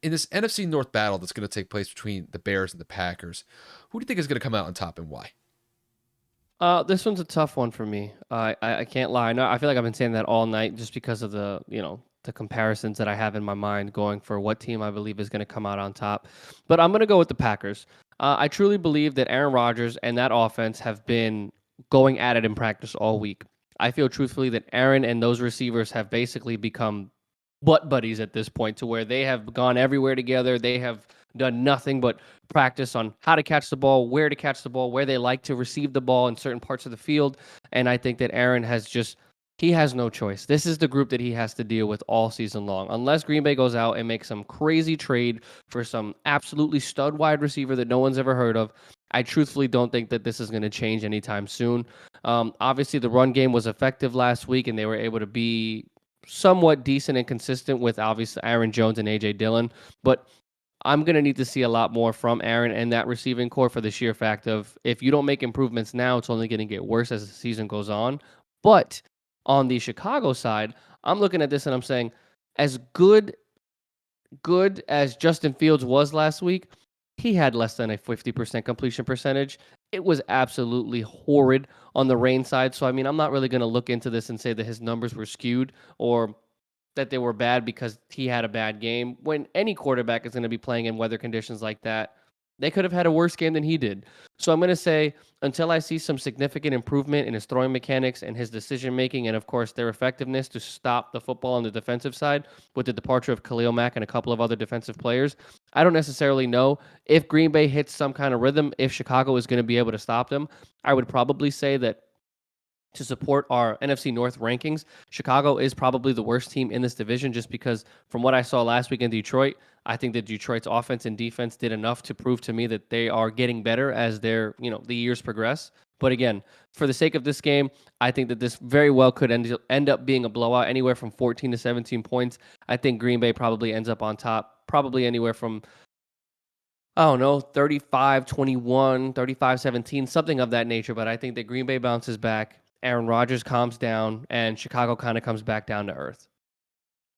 in this NFC North battle that's going to take place between the Bears and the Packers, who do you think is going to come out on top and why? This one's a tough one for me. I can't lie. No, I feel like I've been saying that all night just because of the comparisons that I have in my mind going for what team I believe is going to come out on top. But I'm going to go with the Packers. I truly believe that Aaron Rodgers and that offense have been going at it in practice all week. I feel truthfully that Aaron and those receivers have basically become butt buddies at this point to where they have gone everywhere together. They have done nothing but practice on how to catch the ball, where to catch the ball, where they like to receive the ball in certain parts of the field. And I think that Aaron has just he has no choice. This is the group that he has to deal with all season long. Unless Green Bay goes out and makes some crazy trade for some absolutely stud wide receiver that no one's ever heard of, I truthfully don't think that this is going to change anytime soon. Obviously, the run game was effective last week, and they were able to be somewhat decent and consistent with obviously Aaron Jones and AJ Dillon. But I'm going to need to see a lot more from Aaron and that receiving core for the sheer fact of if you don't make improvements now, it's only going to get worse as the season goes on. But on the Chicago side, I'm looking at this and I'm saying, as good as Justin Fields was last week, he had less than a 50% completion percentage. It was absolutely horrid on the rain side. So I mean, I'm not really going to look into this and say that his numbers were skewed or that they were bad because he had a bad game. When any quarterback is going to be playing in weather conditions like that, they could have had a worse game than he did. So I'm going to say until I see some significant improvement in his throwing mechanics and his decision making, and of course their effectiveness to stop the football on the defensive side with the departure of Khalil Mack and a couple of other defensive players, I don't necessarily know if Green Bay hits some kind of rhythm, if Chicago is going to be able to stop them. I would probably say that to support our NFC North rankings, Chicago is probably the worst team in this division just because from what I saw last week in Detroit, I think that Detroit's offense and defense did enough to prove to me that they are getting better as the years progress. But again, for the sake of this game, I think that this very well could end up being a blowout anywhere from 14 to 17 points. I think Green Bay probably ends up on top, probably anywhere from I don't know, 35-21, 35-17, something of that nature. But I think that Green Bay bounces back, Aaron Rodgers calms down, and Chicago kind of comes back down to earth.